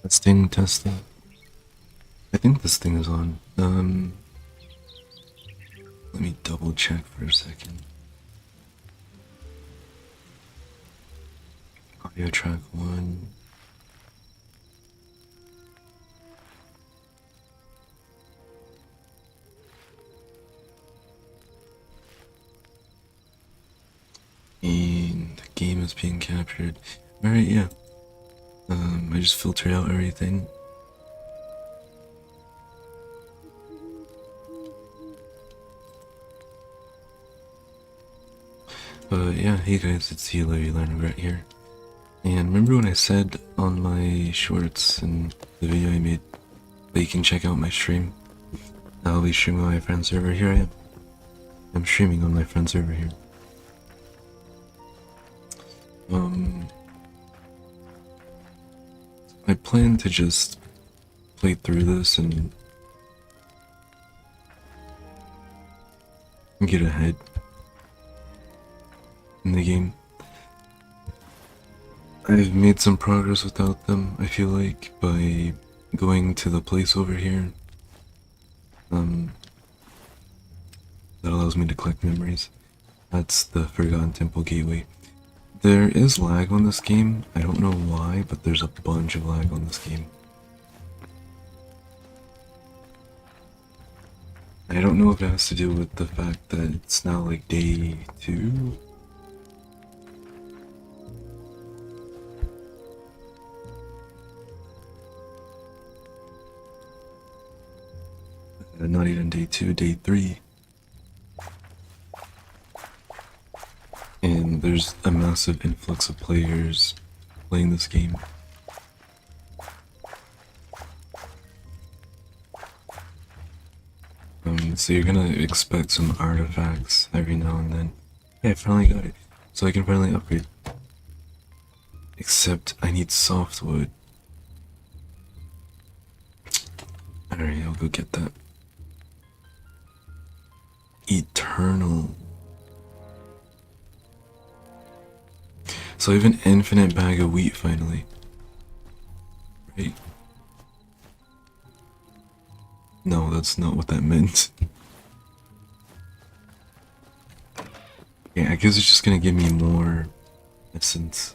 Testing, testing. I think this thing is on. Let me double check for a second. Audio track 1. And the game is being captured. Alright, yeah. I just filtered out everything. But yeah, hey guys, it's Hytale right here. And remember when I said on my shorts and the video I made that you can check out my stream? I'll be streaming on my friend server. Here I am. I'm streaming on my friend server here. I plan to just play through this and get ahead in the game. I've made some progress without them, I feel like, by going to the place over here. That allows me to collect memories. That's the Forgotten Temple Gateway. There is lag on this game. I don't know why, but there's a bunch of lag on this game. I don't know if it has to do with the fact that it's now like day 2. Not even day 2, day 3. And there's a massive influx of players playing this game. So you're gonna expect some artifacts every now and then. Yeah, I finally got it. So I can finally upgrade. Except I need softwood. Alright, I'll go get that. Eternal. So I have an infinite bag of wheat finally. Right? No, that's not what that meant. Yeah, I guess it's just gonna give me more essence.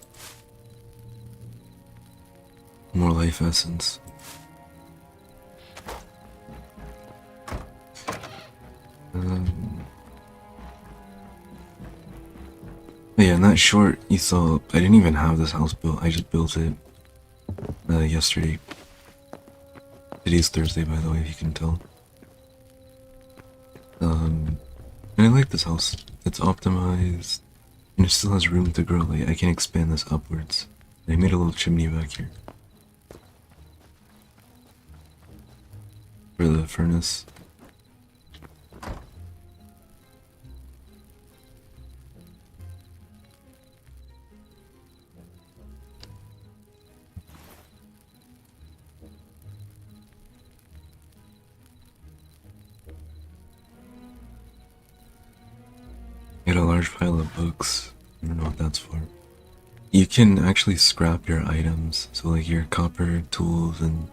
More life essence. Yeah, in that short, you saw, I didn't even have this house built, I just built it yesterday. Today's Thursday, by the way, if you can tell. And I like this house. It's optimized, and it still has room to grow. Like, I can expand this upwards. I made a little chimney back here. For the furnace. Get a large pile of books. I don't know what that's for. You can actually scrap your items, so like your copper tools and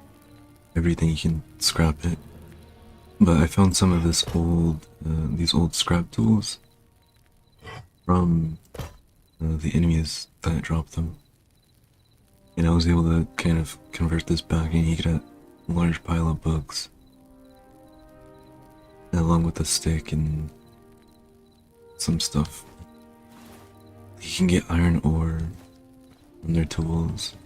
everything, you can scrap it. But I found some of this old, these old scrap tools from the enemies that dropped them. And I was able to kind of convert this back and you get a large pile of books. Along with a stick and some stuff. You can get iron ore from their tools.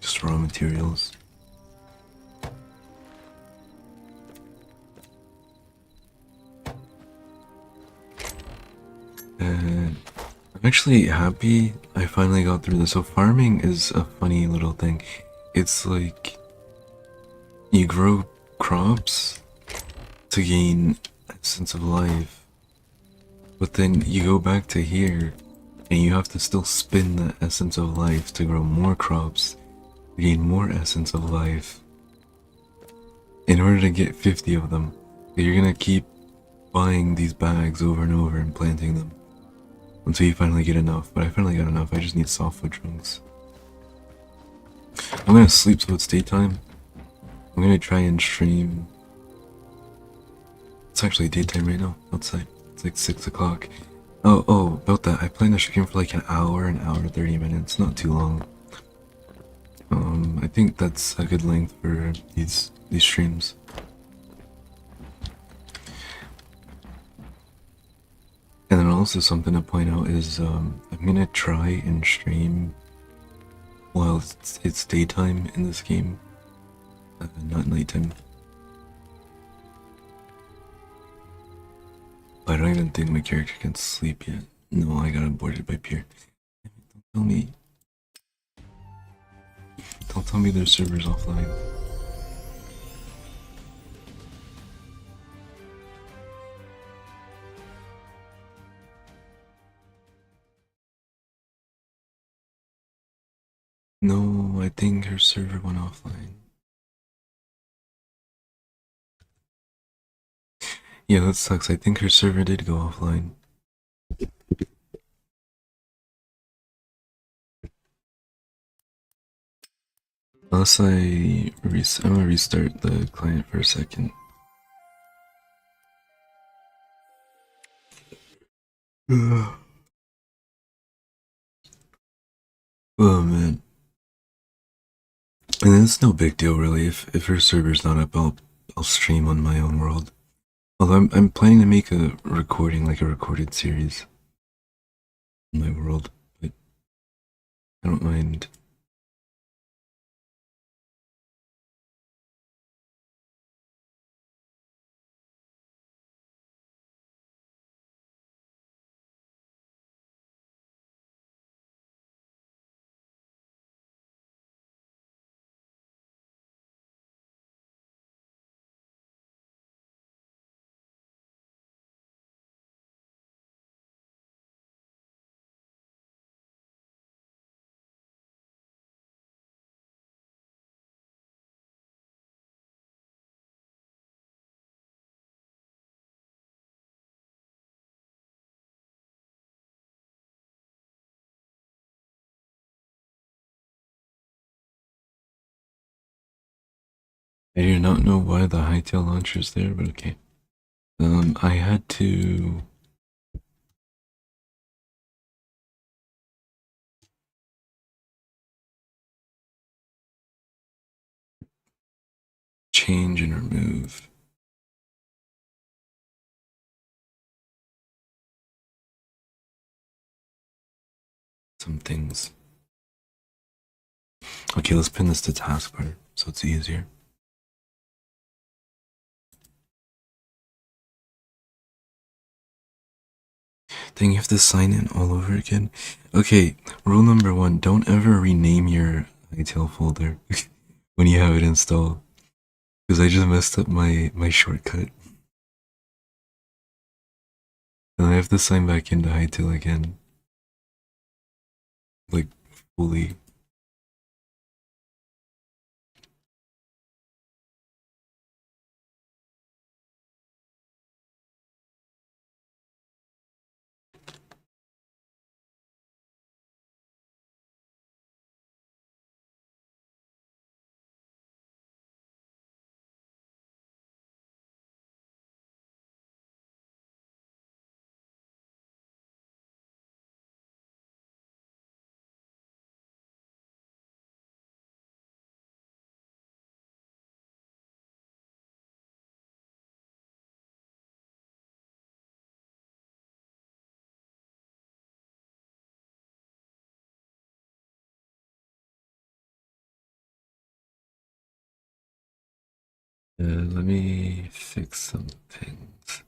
Just raw materials. And I'm actually happy I finally got through this. So farming is a funny little thing. It's like you grow crops to gain a sense of life, but then you go back to here and you have to still spin the essence of life to grow more crops to gain more essence of life in order to get 50 of them. You're gonna keep buying these bags over and over and planting them until you finally get enough. But I finally got enough. I just need softwood trunks. I'm gonna sleep so it's daytime. I'm gonna try and stream. It's actually daytime right now outside. It's like 6 o'clock. Oh, about that. I plan to stream for like an hour and 30 minutes. Not too long. I think that's a good length for these streams. And then also something to point out is I'm gonna try and stream while it's daytime in this game, not nighttime. But I don't even think my character can sleep yet. No, I got aborted by Pierre. Don't tell me. Don't tell me their server's offline. No, I think her server went offline. Yeah, that sucks. I think her server did go offline. Unless I'm gonna restart the client for a second. Oh man. And it's no big deal really. If her server's not up, I'll stream on my own world. Although I'm planning to make a recording, like a recorded series on my world, but I don't mind. I do not know why the Hytale launcher's there, but okay. I had to change and remove some things. Okay, let's pin this to taskbar so it's easier. Then you have to sign in all over again. Okay, rule number one, don't ever rename your Hytale folder when you have it installed. Because I just messed up my shortcut. And I have to sign back into Hytale again. Like, fully. Let me fix some things.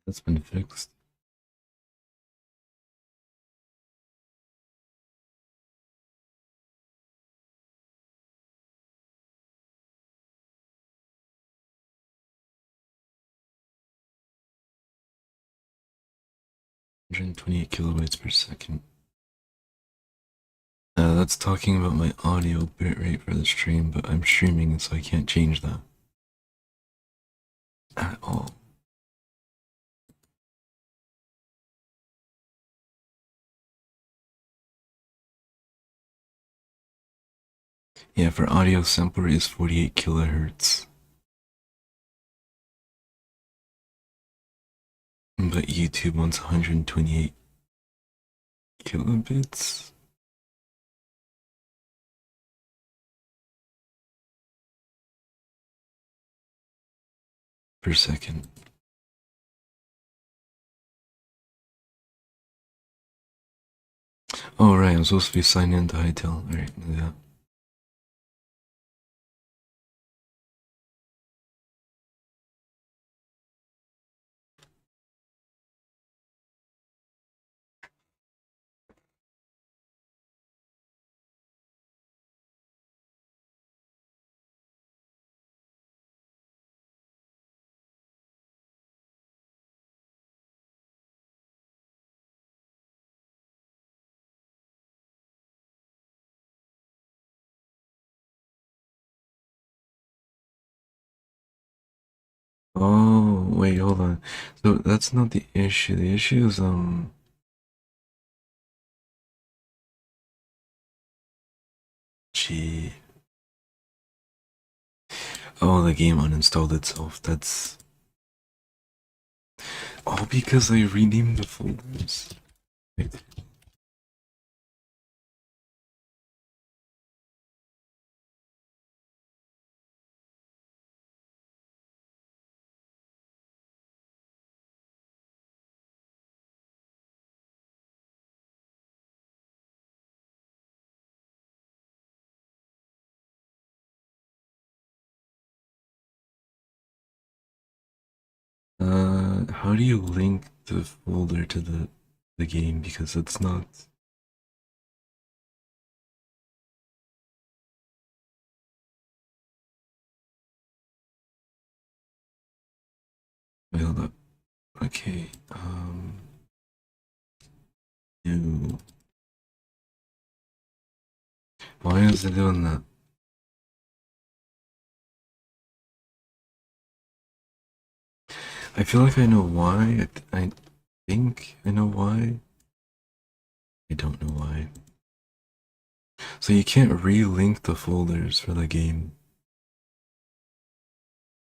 That's been fixed. One hundred 28 kilobytes per second. That's talking about my audio bitrate for the stream, but I'm streaming, so I can't change that at all. Yeah, for audio sample rate is 48 kilohertz. But YouTube wants 128 kilobits per second. Oh, right, I'm supposed to be signed into Hytale. Alright, yeah. Oh, wait, hold on. So that's not the issue. The issue is, gee. Oh, the game uninstalled itself. That's all because I renamed the folders. Wait. How do you link the folder to the game? Because it's not. Wait, hold up. Okay. New. Why is it doing that? I feel like I know why. I think I know why. I don't know why. So you can't relink the folders for the game.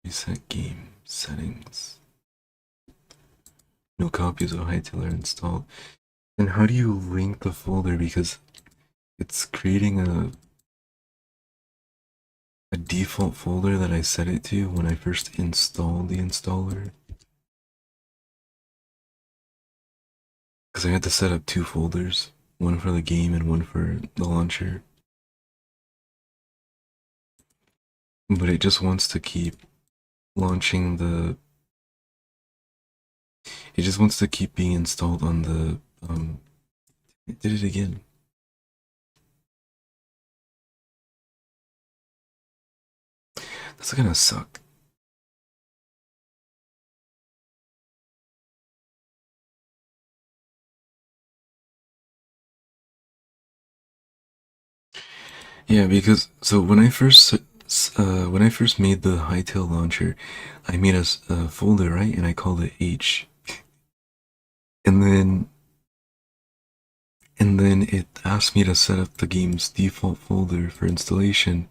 Reset game settings. No copies of Hytale are installed. And how do you link the folder? Because it's creating a default folder that I set it to when I first installed the installer. Because I had to set up two folders, one for the game and one for the launcher. But it just wants to keep launching the. It just wants to keep being installed on the. It did it again. That's gonna suck. Yeah, because so when I first made the Hytale launcher, I made a folder, right, and I called it H, and then it asked me to set up the game's default folder for installation,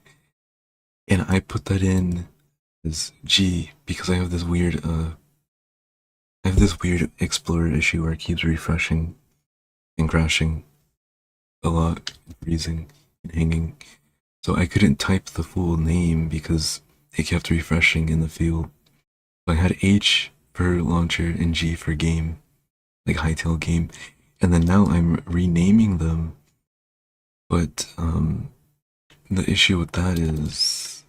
and I put that in as G because I have this weird Explorer issue where it keeps refreshing and crashing a lot, and freezing and hanging. So I couldn't type the full name because it kept refreshing in the field. So I had H for launcher and G for game, like Hytale game. And then now I'm renaming them, but the issue with that is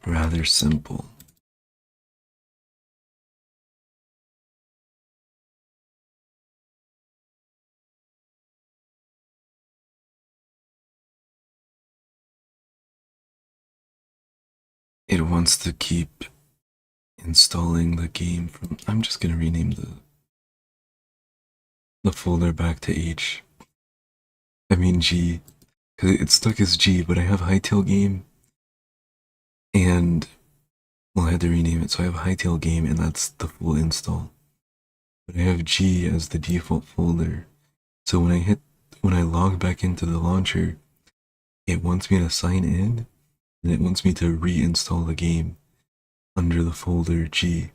rather simple. It wants to keep installing the game from. I'm just gonna rename the folder back to H. I mean G, because it's stuck as G, but I have Hytale game, and well, I had to rename it, so I have Hytale game, and that's the full install. But I have G as the default folder, so when I log back into the launcher, it wants me to sign in, and it wants me to reinstall the game under the folder G.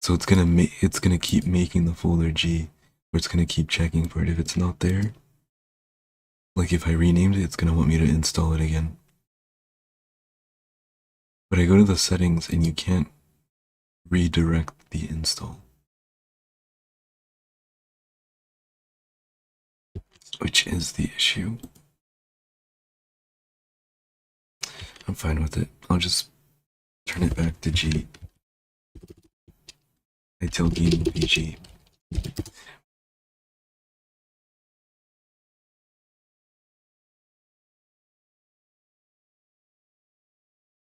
So it's gonna keep making the folder G, where it's gonna keep checking for it. If it's not there, like if I renamed it, it's gonna want me to install it again. But I go to the settings and you can't redirect the install, which is the issue. I'm fine with it. I'll just turn it back to G. I tell game will be G.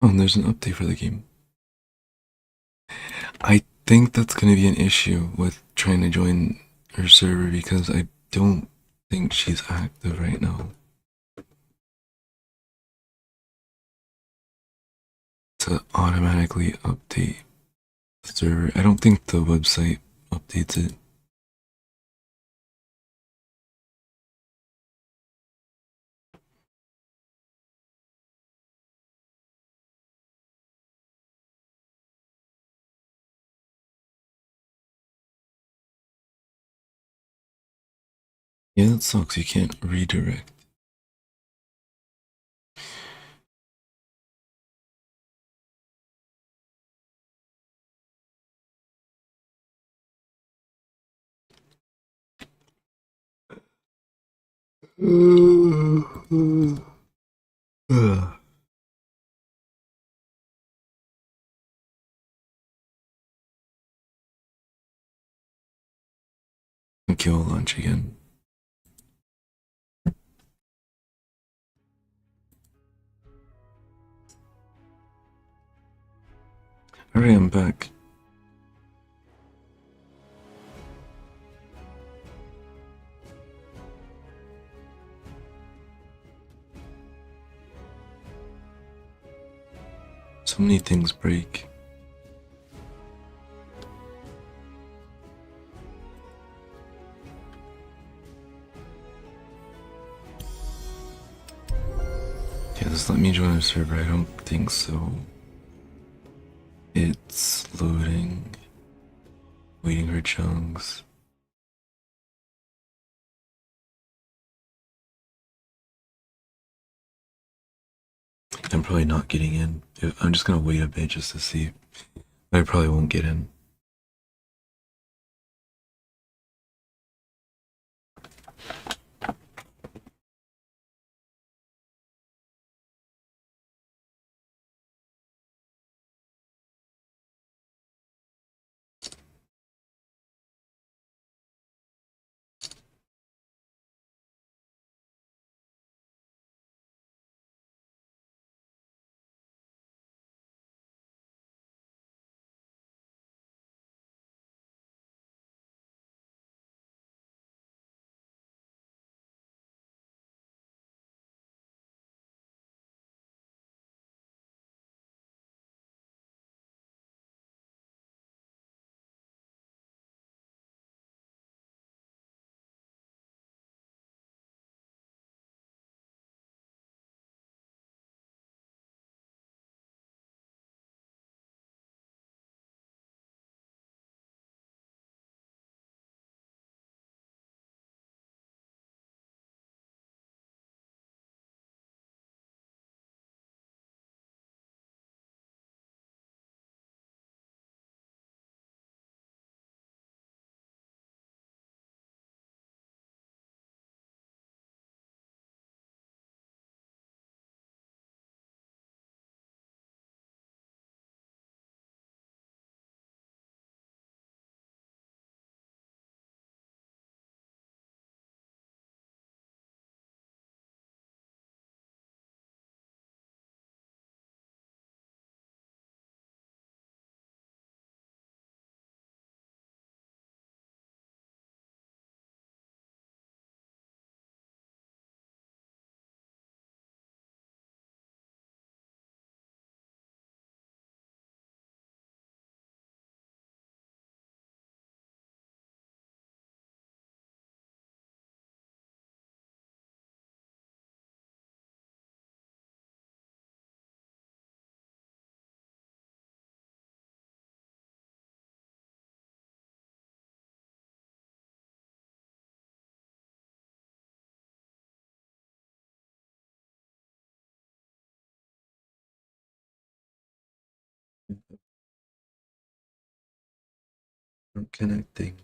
Oh, and there's an update for the game. I think that's gonna be an issue with trying to join her server because I don't think she's active right now. To automatically update the server. I don't think the website updates it. Yeah, that sucks. You can't redirect. Okay, I'll launch again. Alright, I'm back. So many things break. Yeah, just let me join the server. I don't think so. It's loading. Waiting for chunks. I'm probably not getting in. I'm just gonna wait a bit just to see. I probably won't get in. I'm connecting.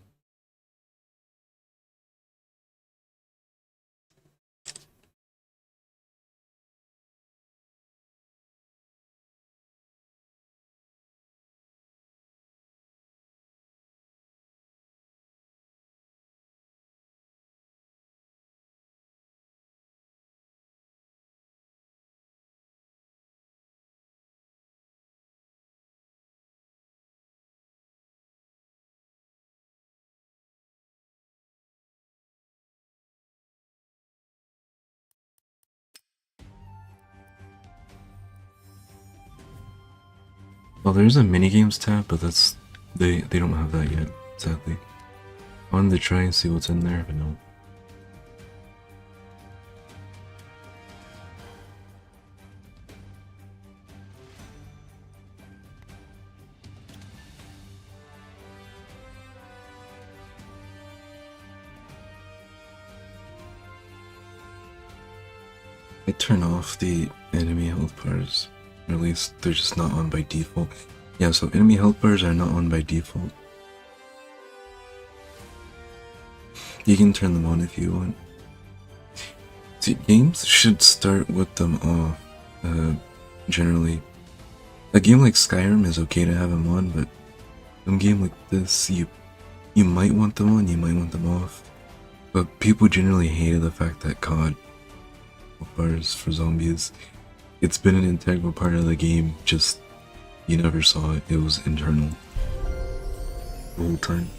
Well, there's a minigames tab, but they don't have that yet, sadly. I wanted to try and see what's in there, but no. I turn off the enemy health bars, or at least they're just not on by default. Yeah, so enemy health bars are not on by default. You can turn them on if you want. See, games should start with them off. Generally, a game like Skyrim is okay to have them on, but a game like this, you might want them on, you might want them off. But people generally hated the fact that COD bars for zombies. It's been an integral part of the game, just you never saw it. It was internal the whole time.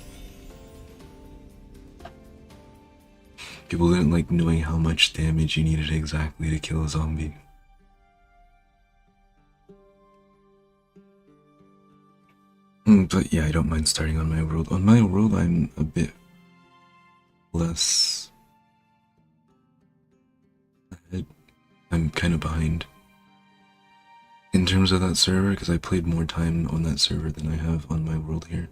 People didn't like knowing how much damage you needed exactly to kill a zombie. But yeah, I don't mind starting on my world. On my world, I'm a bit less ahead. I'm kind of behind in terms of that server because I played more time on that server than I have on my world here.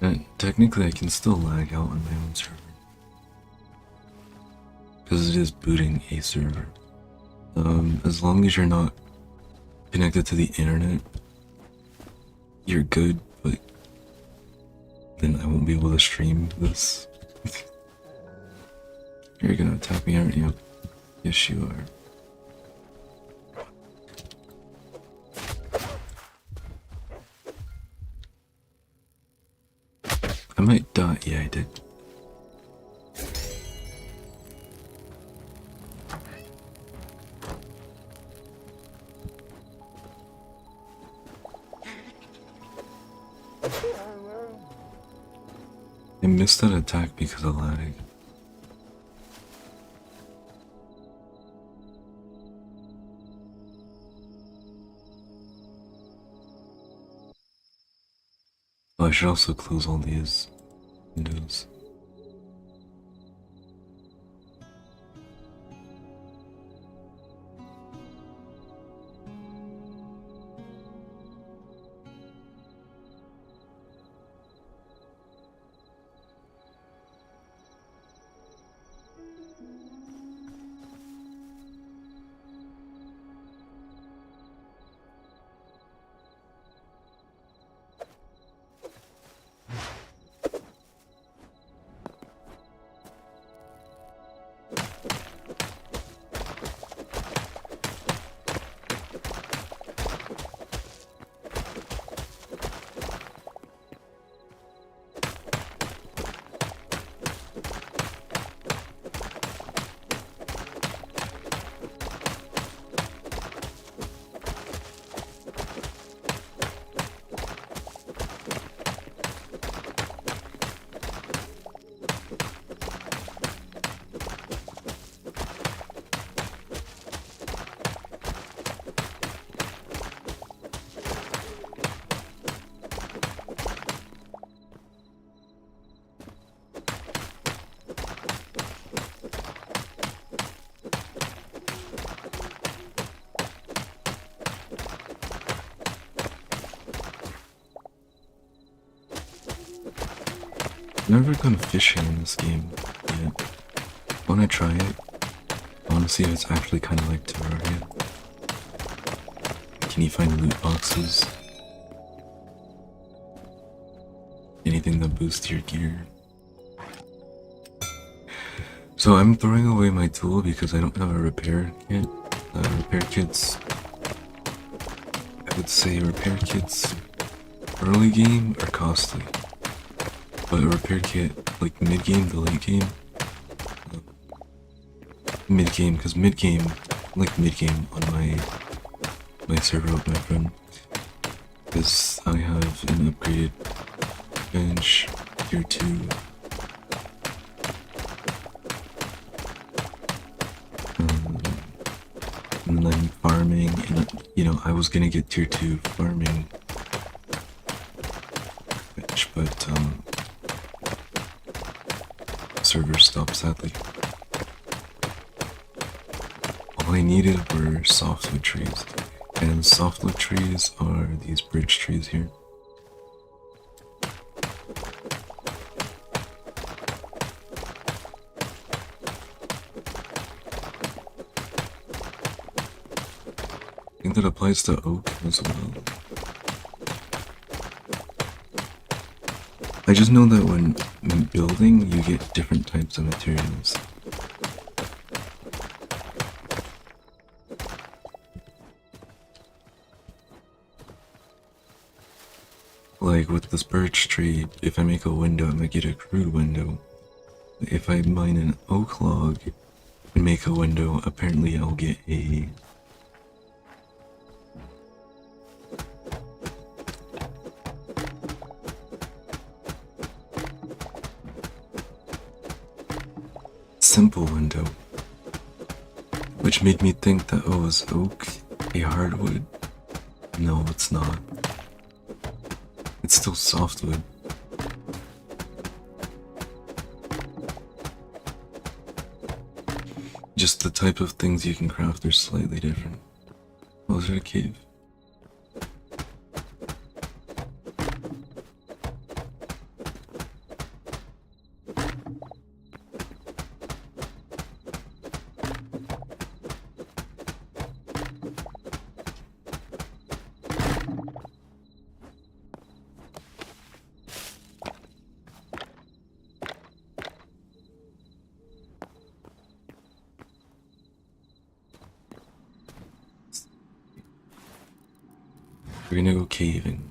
And technically, I can still lag out on my own server because it is booting a server. As long as you're not connected to the internet, you're good, but then I won't be able to stream this. You're gonna attack me, aren't you? Yes, you are. I might die. Yeah, I did. I missed that attack because of lag. Oh, I should also close all these windows. never gone fishing in this game yet. I wanna try it. I wanna see if it's actually kinda like Terraria. Can you find loot boxes? Anything that boosts your gear? So I'm throwing away my tool because I don't have a repair kit. Repair kits, I would say repair kits early game are costly. But a repair kit like mid game to late game, mid game, because mid game, like mid game on my server with my friend, because I have an upgraded bench tier 2. And then farming, and you know, I was gonna get tier 2 farming bench, but server stopped sadly. All I needed were softwood trees, and softwood trees are these bridge trees here. I think that applies to oak as well. I just know that when building, you get different types of materials. Like with this birch tree, if I make a window, I might get a crude window. If I mine an oak log and make a window, apparently I'll get a simple window, which made me think that, oh, is oak a hardwood? No, it's not. It's still softwood. Just the type of things you can craft are slightly different. Oh, is there a cave? We're gonna go caving.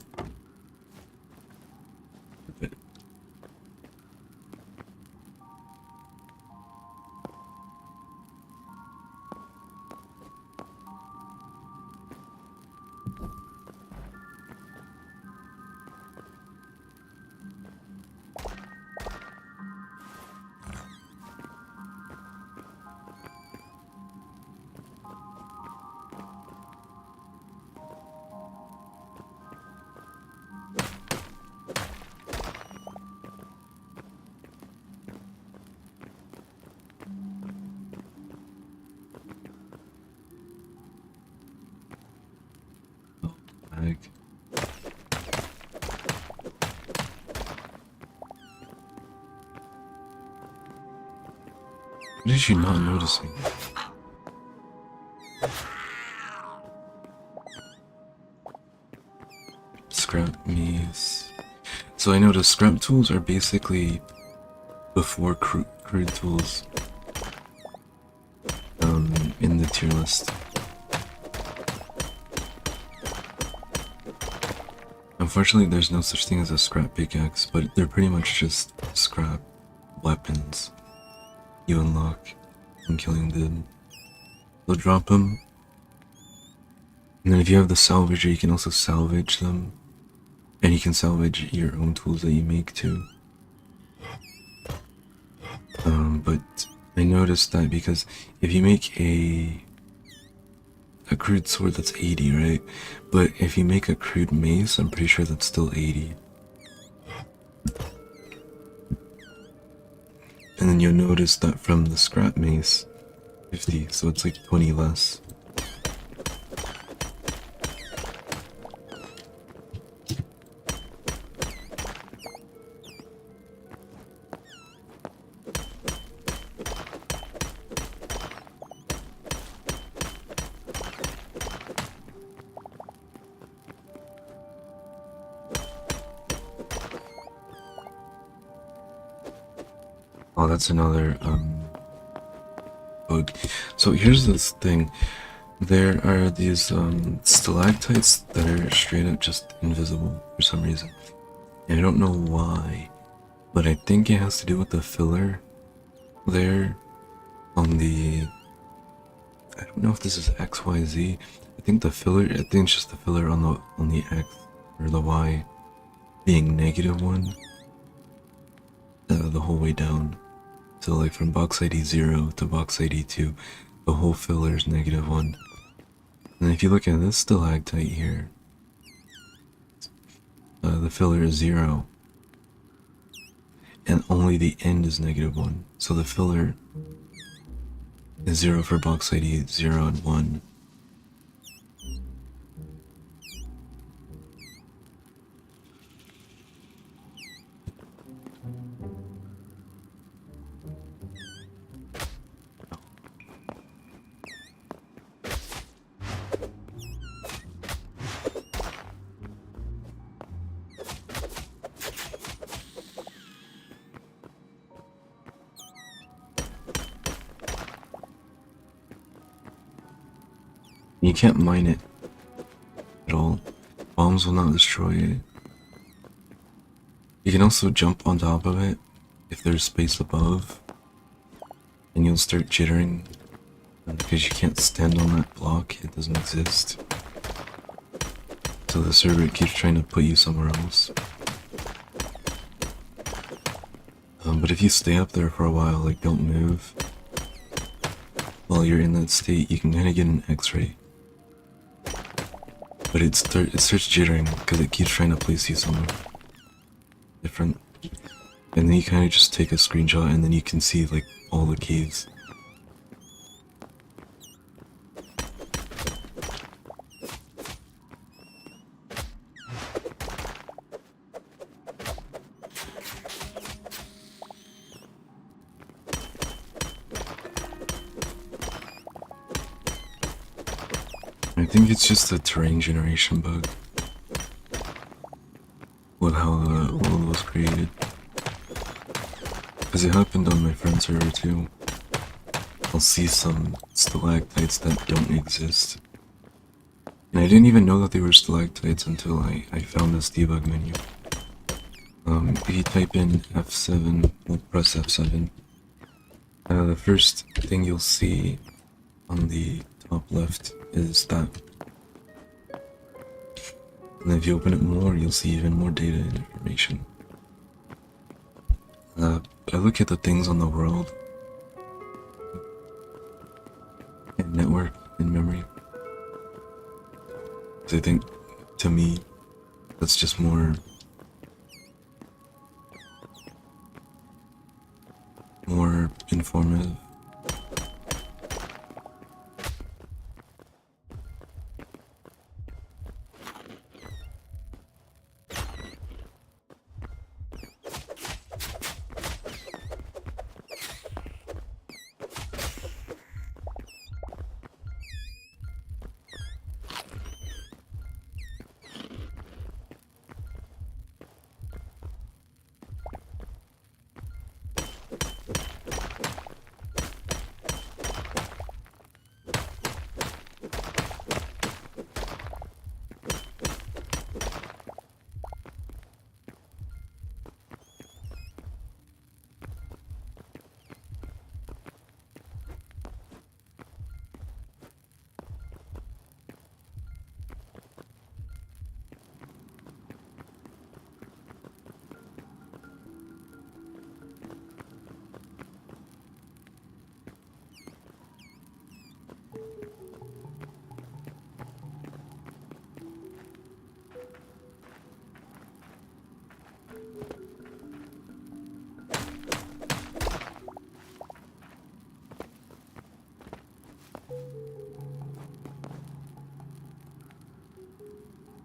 Ag. What is she not noticing? Scrap me's. So I noticed scrap tools are basically before crude tools in the tier list. Unfortunately, there's no such thing as a scrap pickaxe, but they're pretty much just scrap weapons you unlock when killing them. They'll drop them, and then if you have the salvager, you can also salvage them, and you can salvage your own tools that you make too. But I noticed that because if you make a crude sword, that's 80, right? But if you make a crude mace, I'm pretty sure that's still 80. And then you'll notice that from the scrap mace, 50, so it's like 20 less. Oh, that's another bug. So here's this thing. There are these stalactites that are straight up just invisible for some reason. And I don't know why, but I think it has to do with the filler there on the, I don't know if this is XYZ. I think the filler, I think it's just the filler on the X or the Y being -1 the whole way down. So like from box ID 0 to box ID 2, the whole filler is -1. And if you look at this stalactite here, the filler is 0, and only the end is -1. So the filler is 0 for box ID 0 and 1. You can't mine it at all. Bombs will not destroy it. You can also jump on top of it if there's space above, and you'll start jittering because you can't stand on that block, it doesn't exist. So the server keeps trying to put you somewhere else. But if you stay up there for a while, like don't move, while you're in that state, you can kind of get an X-ray. But it starts jittering because it keeps trying to place you somewhere different. And then you kind of just take a screenshot and then you can see like all the caves. I think it's just a terrain generation bug with how the world was created. Because it happened on my friend's server too. I'll see some stalactites that don't exist. And I didn't even know that they were stalactites until I found this debug menu. If you type in F7, we'll press F7. The first thing you'll see on the top left is that. And then if you open it more, you'll see even more data and information. I look at the things on the world, and network, and memory. Because I think, to me, that's just more informative.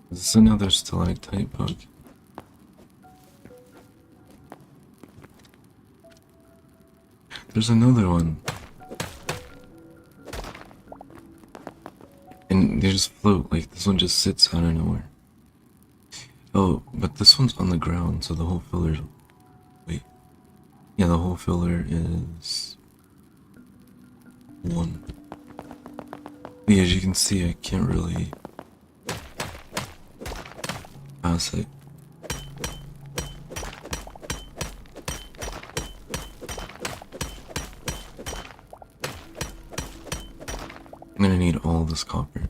This is another stalactite bug. There's another one. And they just float, like this one just sits out of nowhere. Oh, but this one's on the ground, so the whole filler's... Wait. Yeah, the whole filler is 1. Yeah, as you can see, I can't really pass it. I'm gonna need all this copper.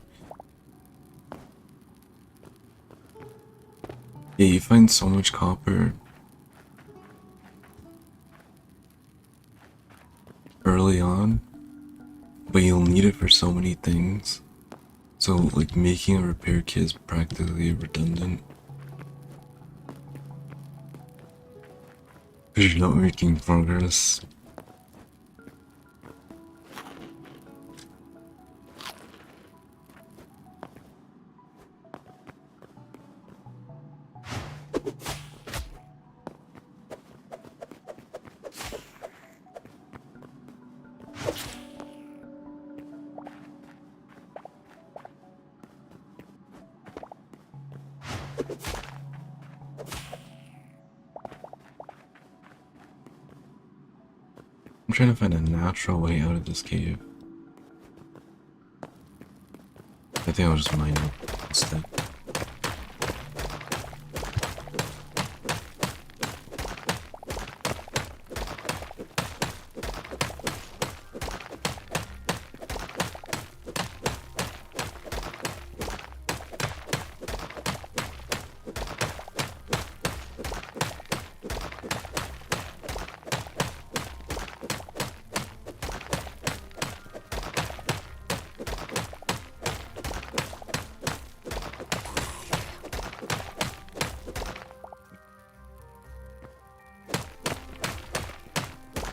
Yeah, you find so much copper early on, but you'll need it for so many things. So, like, making a repair kit is practically redundant. Because you're not making progress. I'm trying to find a natural way out of this cave. I think I'll just mine it instead.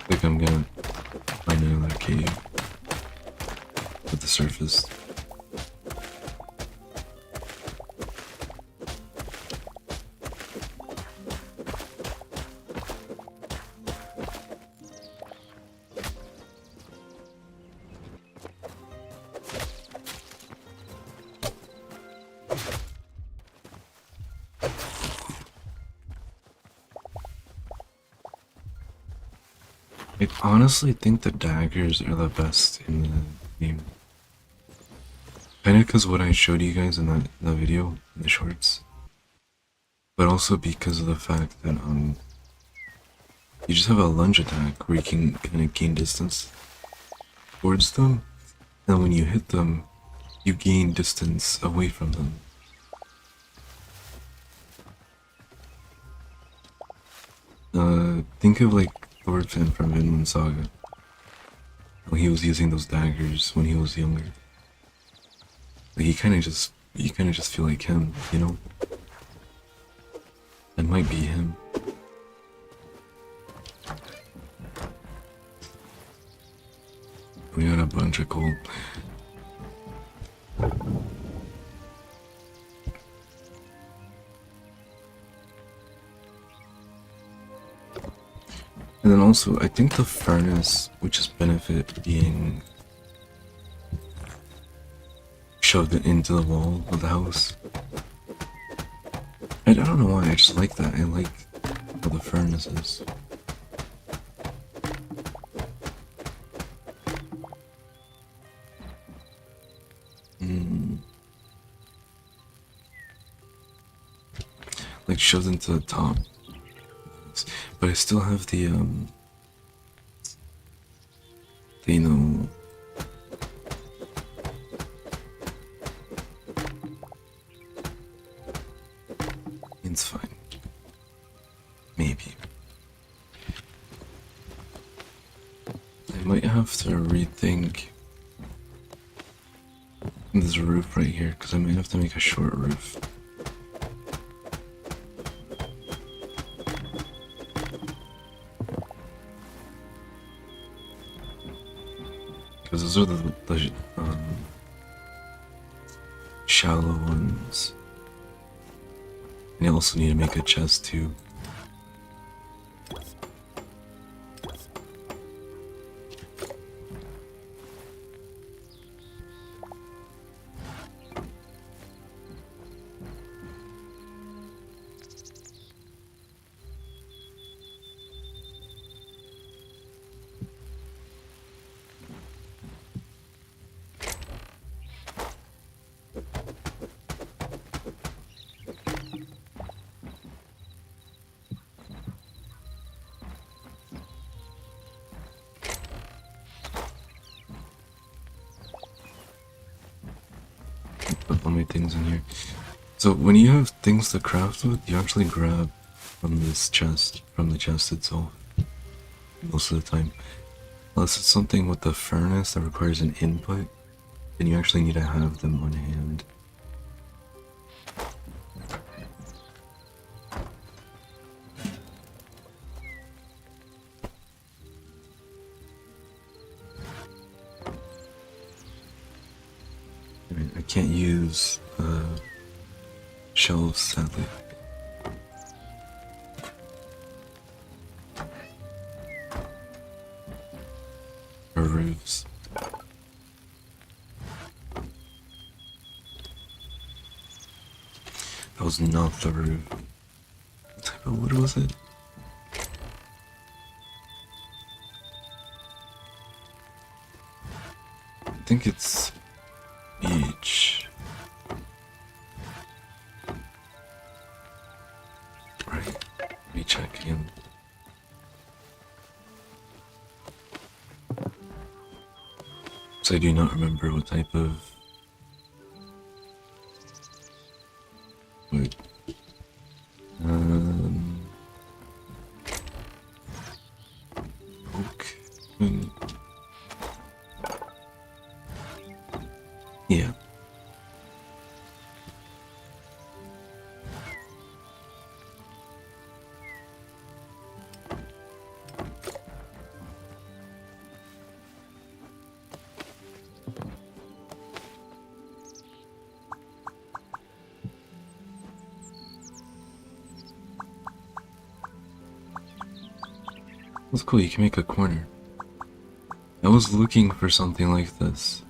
I think I'm gonna find another cave at the surface. I honestly think the daggers are the best in the game. Kinda because what I showed you guys in that video, in the shorts. But also because of the fact that, you just have a lunge attack where you can kinda gain distance towards them. And when you hit them, you gain distance away from them. Think of like Thorfinn from Vinland Saga. When he was using those daggers when he was younger. Like you kinda just feel like him, you know? It might be him. We got a bunch of gold. And then also, I think the furnace would just benefit being shoved into the wall of the house. I don't know why, I just like that. I like how the furnace is. Like shoved into the top. But I still have the, you know, it's fine. Maybe. I might have to rethink this roof right here, because I might have to make a short roof. Because those are the shallow ones. And I also need to make a chest too. all my things in here. So when you have things to craft with, you actually grab from this chest, from the chest itself, most of the time. Unless it's something with the furnace that requires an input, then you actually need to have them on hand. I can't use shelves, sadly. Or roofs. That was not the roof. What type of wood was it? I think it's beech. Right. Let me check again. So I do not remember what type of wood. Oak. Yeah. That's cool, you can make a corner. I was looking for something like this,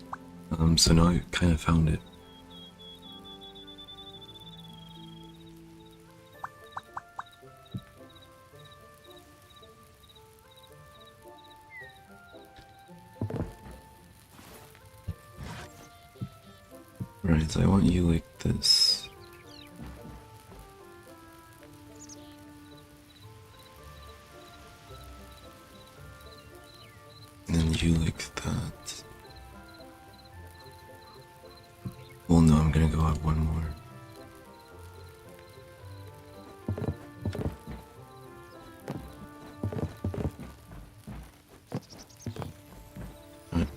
so now I kind of found it. Right, so I want you like this. And then you like that. Well, no, I'm gonna go up one more. Right.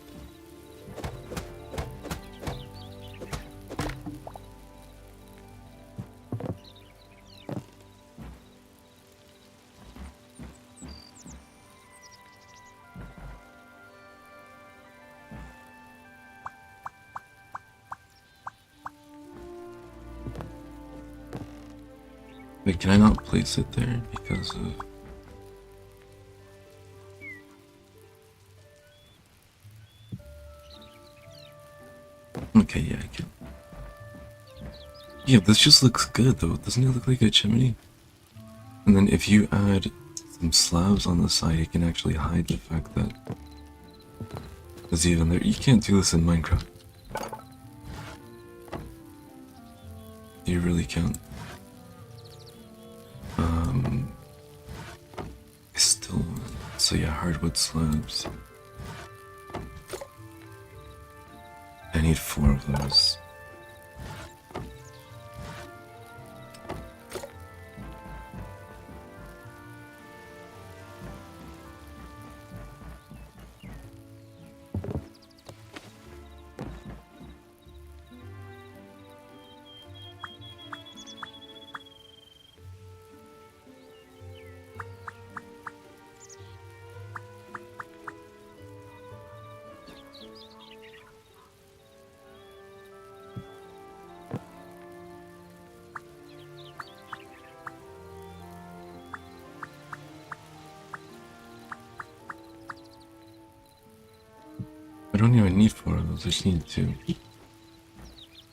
Wait, can I not place it there because of... Okay, yeah, I can. Yeah, this just looks good though. Doesn't it look like a chimney? And then if you add some slabs on the side, it can actually hide the fact that it's even there. You can't do this in Minecraft. You really can't. Still, so yeah, hardwood slabs. I need 4 of those. I don't even need 4 of those, I just need 2.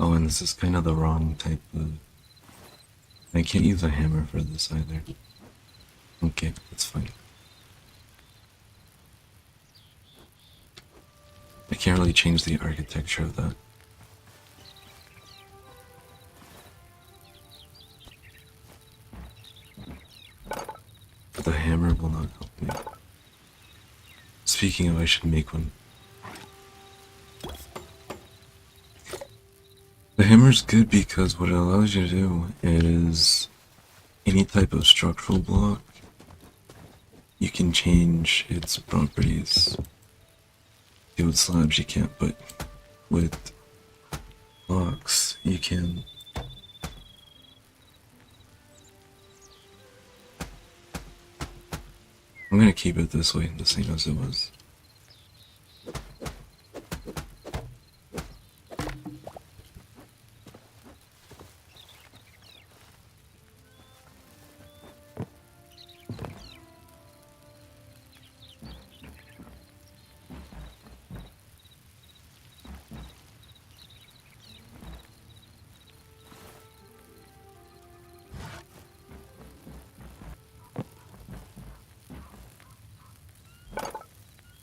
Oh, and this is kind of the wrong type of... I can't use a hammer for this either. Okay, that's fine. I can't really change the architecture of that. The hammer will not help me. Speaking of, I should make one. The hammer Nether's good because what it allows you to do is any type of structural block, you can change its properties. Do with slabs you can't, but with blocks you can. I'm gonna keep it this way, the same as it was.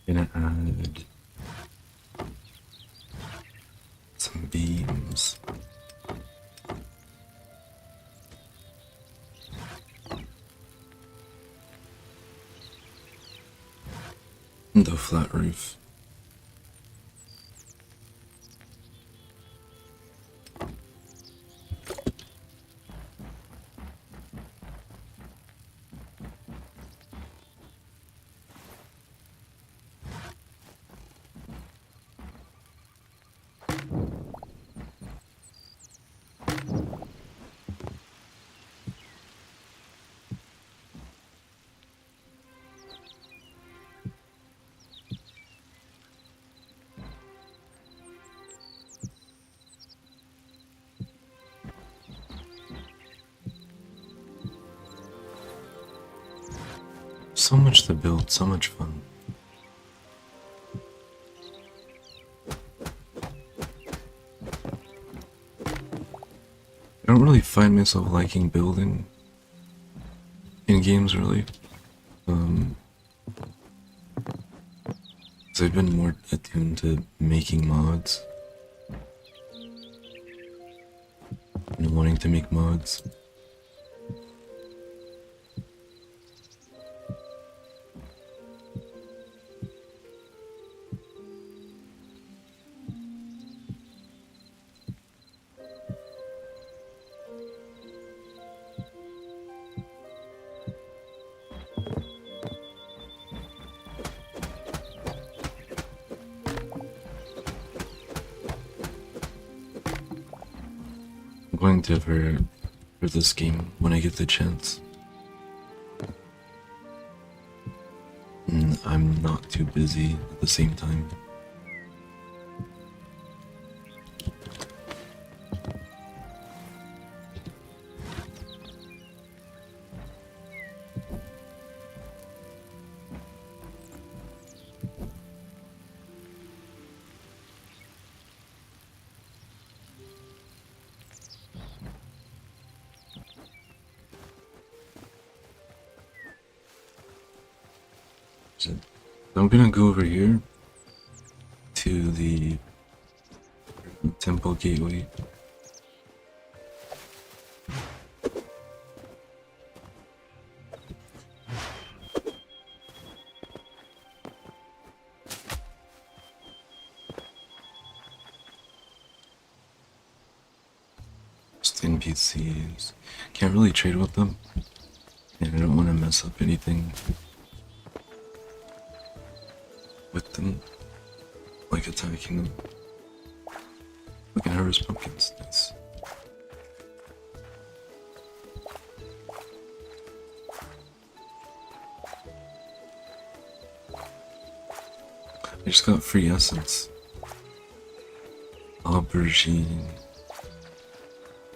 Gonna add some beams. And a flat roof. So much to build, so much fun. I don't really find myself liking building in games, really. Because I've been more attuned to making mods and wanting to make mods. I'm going to for this game when I get the chance. And I'm not too busy at the same time. So I'm gonna go over here to the temple gateway. Just NPCs. Can't really trade with them. And I don't want to mess up anything with them, like attacking them. We can harvest pumpkins. Nice. I just got free essence. Aubergine.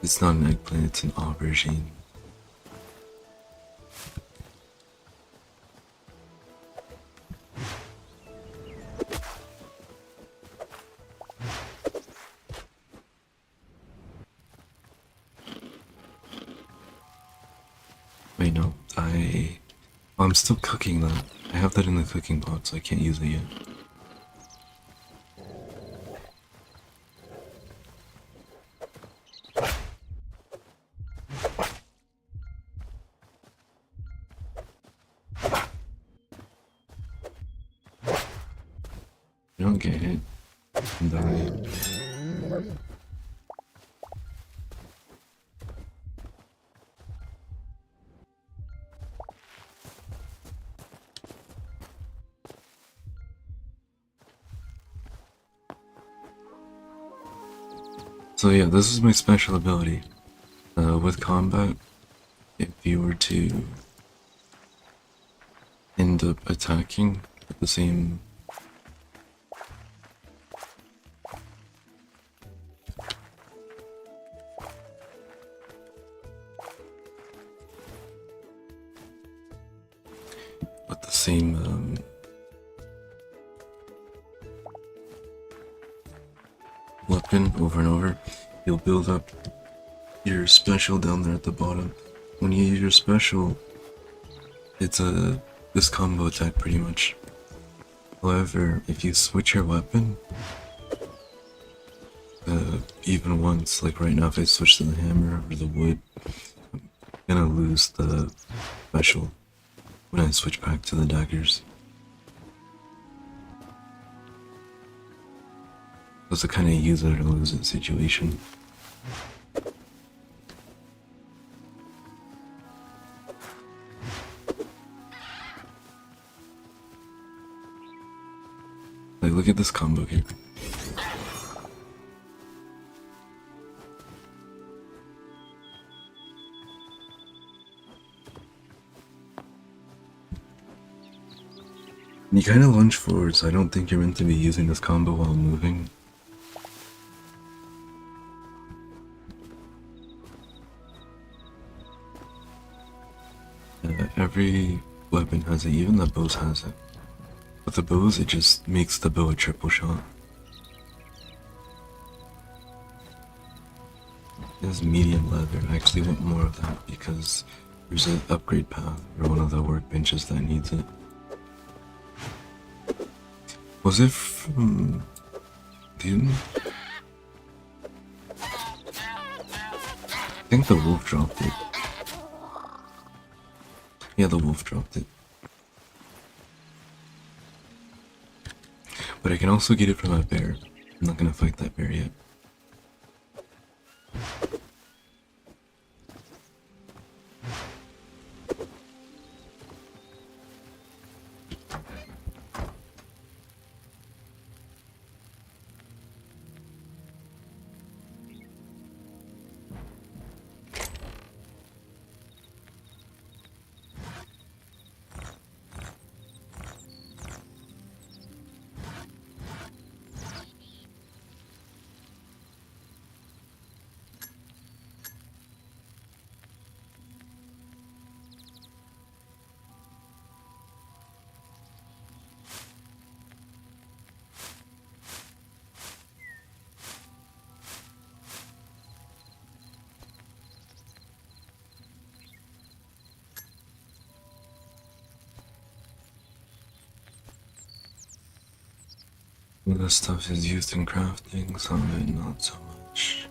It's not an eggplant, it's an aubergine. Wait, no, I'm still cooking that. I have that in the cooking pot, so I can't use it yet. You don't get hit and die. So yeah, this is my special ability. With combat, if you were to end up attacking at the same with the same weapon over and over, you'll build up your special down there at the bottom. When you use your special, it's a this combo attack pretty much. However, if you switch your weapon, even once, like right now, if I switch to the hammer or the wood, I'm gonna lose the special when I switch back to the daggers. It's a kind of use it or lose it situation. Like, look at this combo here. You kind of lunge forward, so I don't think you're meant to be using this combo while moving. Every weapon has it, even the bows has it. With the bows, it just makes the bow a triple shot. It has medium leather. I actually want more of that because there's an upgrade path for one of the workbenches that needs it. Was it from Dune? I think the wolf dropped it. Yeah, the wolf dropped it. But I can also get it from a bear. I'm not gonna fight that bear yet. Well, this stuff is used in crafting, some of it not so much.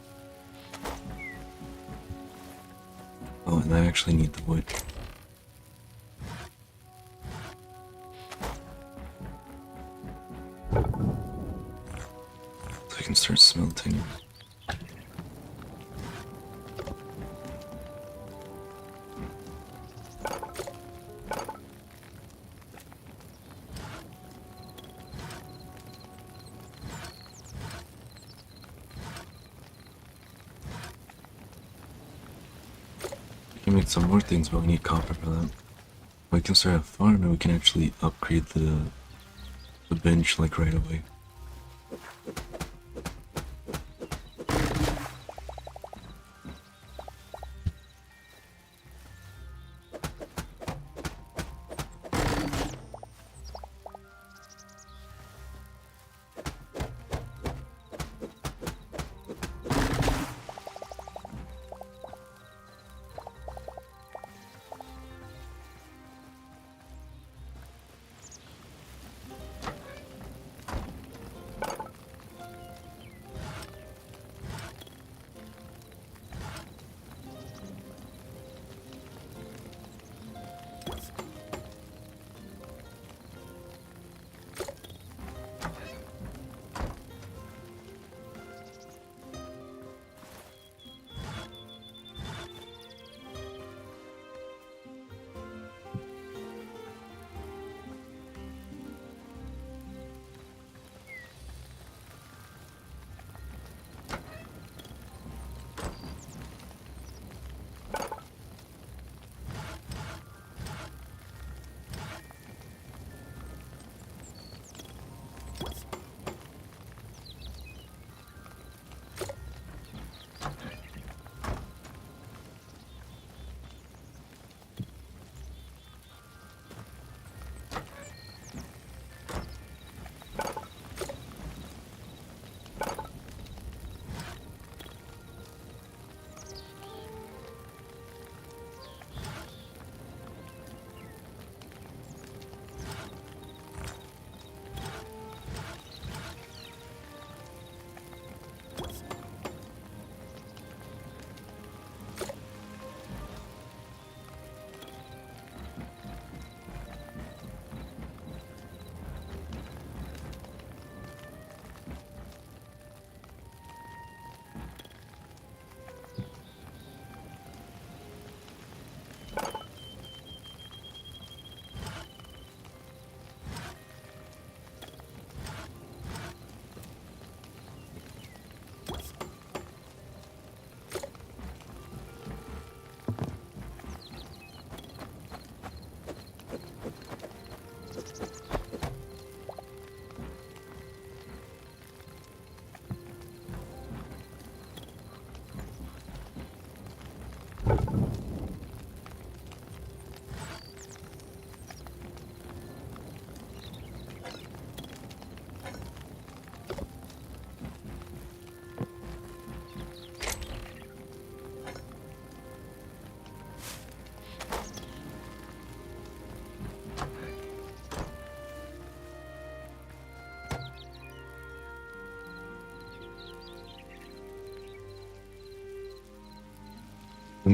Oh, and I actually need the wood. So I can start smelting. We can make some more things, but we need copper for that. We can start a farm and we can actually upgrade the bench like right away.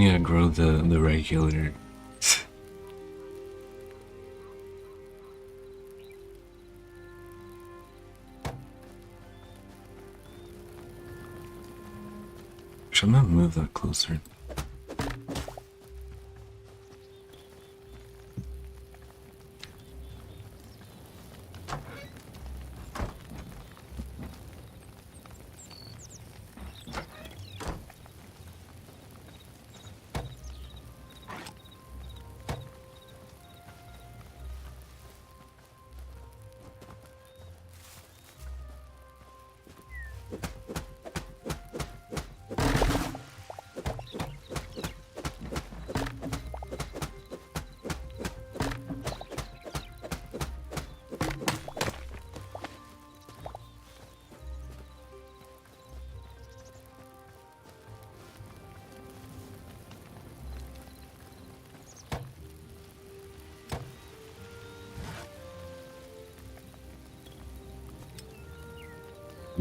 need to grow the regular. I'm gonna move that closer.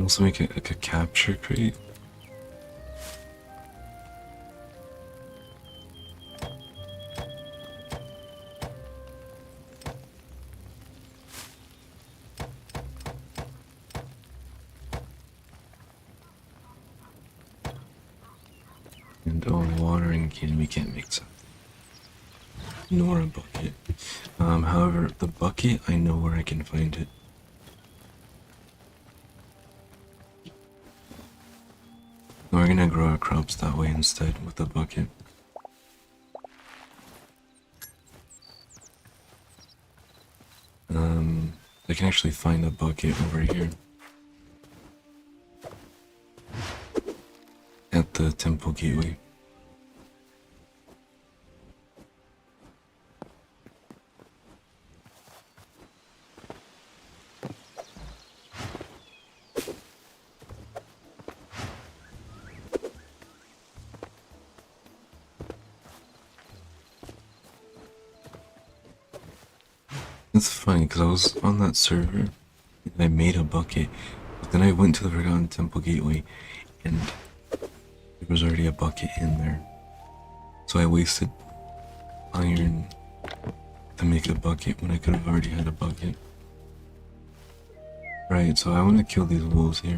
Also make it like a capture crate. And a watering can, we can't make that. Nor a bucket. However, the bucket, I know where I can find it. We're gonna grow our crops that way instead with the bucket. I can actually find a bucket over here. At the temple gateway. It's funny because I was on that server and I made a bucket, but then I went to the Forgotten Temple Gateway and there was already a bucket in there. So I wasted iron to make a bucket when I could have already had a bucket. Right, so I want to kill these wolves here.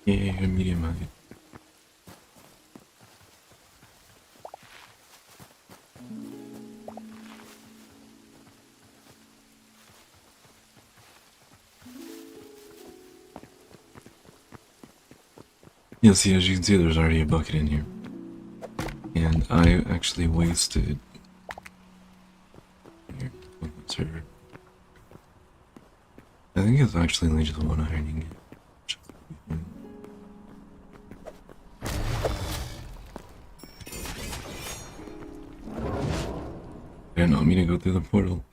Yeah, medium height. Yeah, see, as you can see, there's already a bucket in here. And I actually wasted... Here, on that server. I think it's actually only just one ironing it. I did not mean to go through the portal.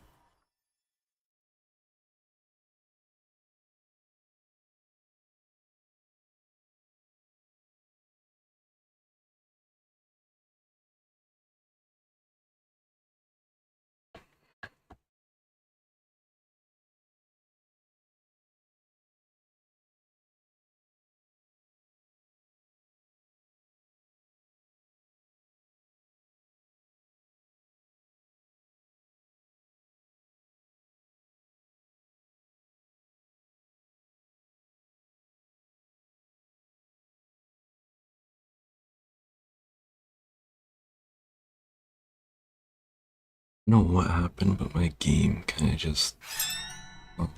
I don't know what happened, but my game kind of just... Oh.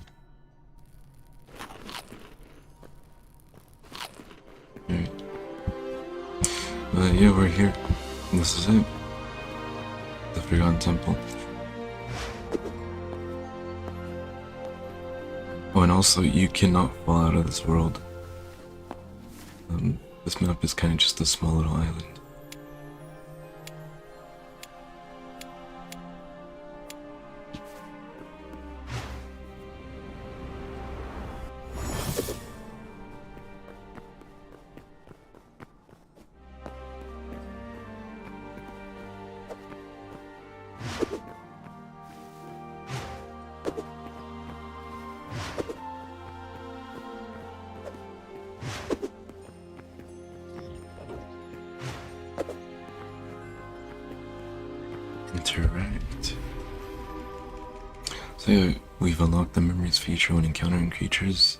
Alright. But yeah, we're here. This is it. The Forgotten Temple. Oh, and also, you cannot fall out of this world. This map is kind of just a small little island. Interact. So yeah, we've unlocked the memories feature when encountering creatures.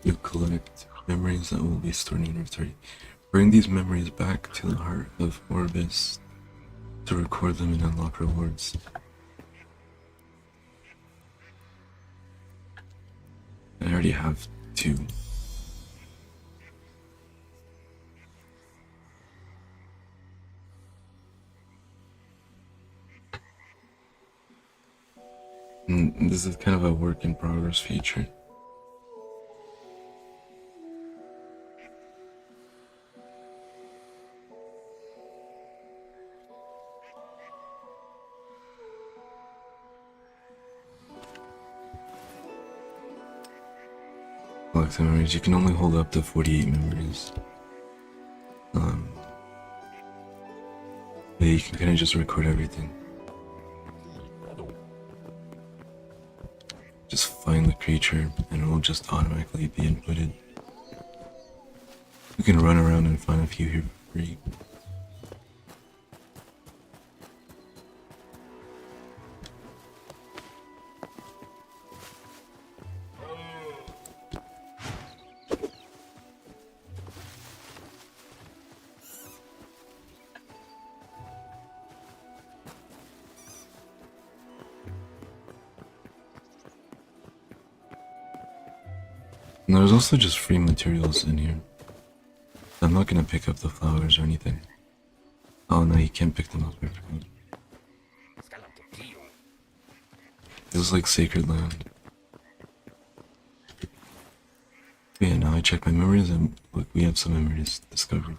You collect memories that will be stored in your inventory. Bring these memories back to the heart of Orbis to record them and unlock rewards. I already have 2. And this is kind of a work in progress feature. Collect memories. You can only hold up to 48 memories. Yeah, you can kind of just record everything. Just find the creature and it will just automatically be inputted. You can run around and find a few here for free. And there's also just free materials in here. I'm not gonna pick up the flowers or anything. Oh no, you can't pick them up. This is like sacred land. Yeah, now I check my memories and look, we have some memories discovered.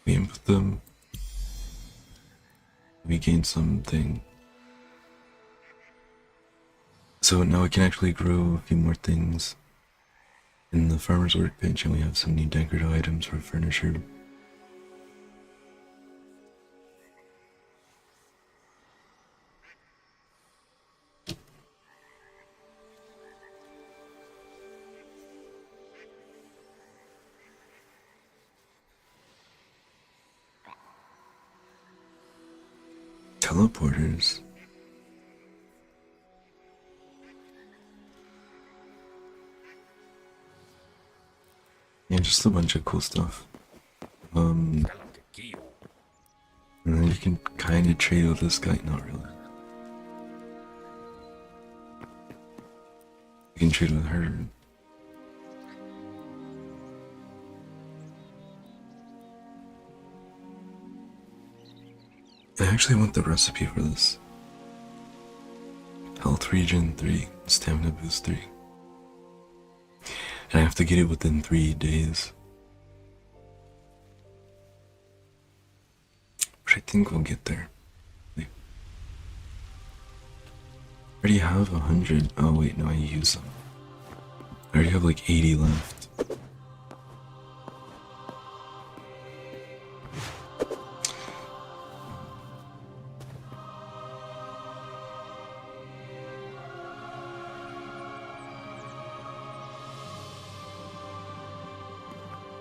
We input them. We gain something. So now we can actually grow a few more things in the farmer's workbench, and we have some new decorative items for furniture. Teleporters. Yeah, just a bunch of cool stuff. And then you can kind of trade with this guy, not really. You can trade with her. I actually want the recipe for this. Health regen 3, stamina boost 3. And I have to get it within 3 days. But I think we'll get there. I already have 100. Oh wait, no, I use them. I already have like 80 left.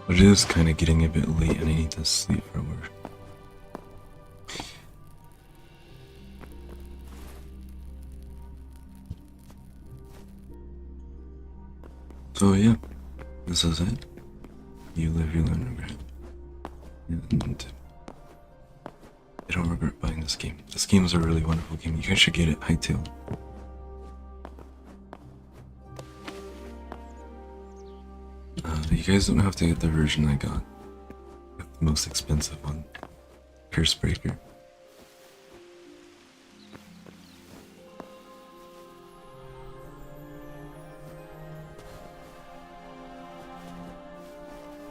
But it is kind of getting a bit late and I need to sleep for work. So yeah, this is it. You live, you learn, regret. And I don't regret buying this game. This game is a really wonderful game. You guys should get it, Hytale. You guys don't have to get the version I got. The most expensive one. Curse breaker.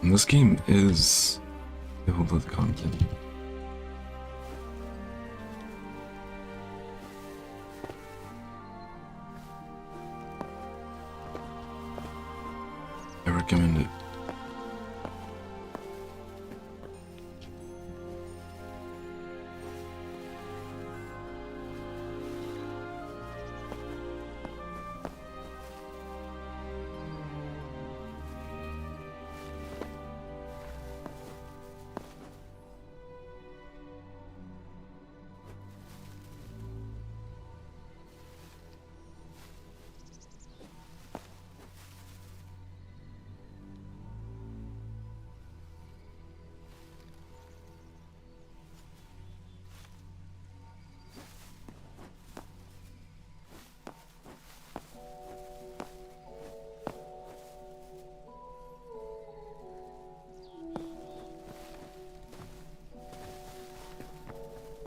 And this game is filled with content. I recommend it.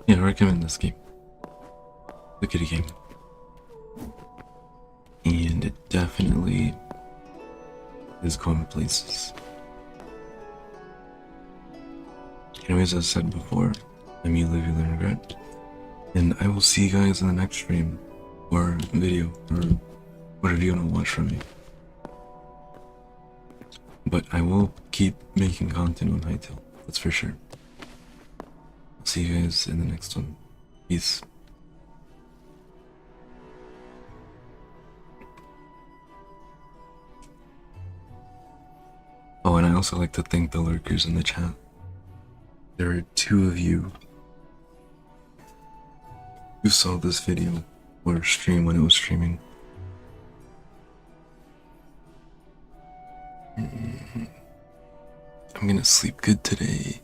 Yeah, I recommend this game. The kitty game. And it definitely is going places. Anyways, as I said before, I'm You Live, You Learn, Regret. And I will see you guys in the next stream or video or whatever you want to watch from me. But I will keep making content on Hytale, that's for sure. I'll see you guys in the next one. Peace. Oh, and I also like to thank the lurkers in the chat. There are 2 of you who saw this video or stream when it was streaming. I'm gonna sleep good today.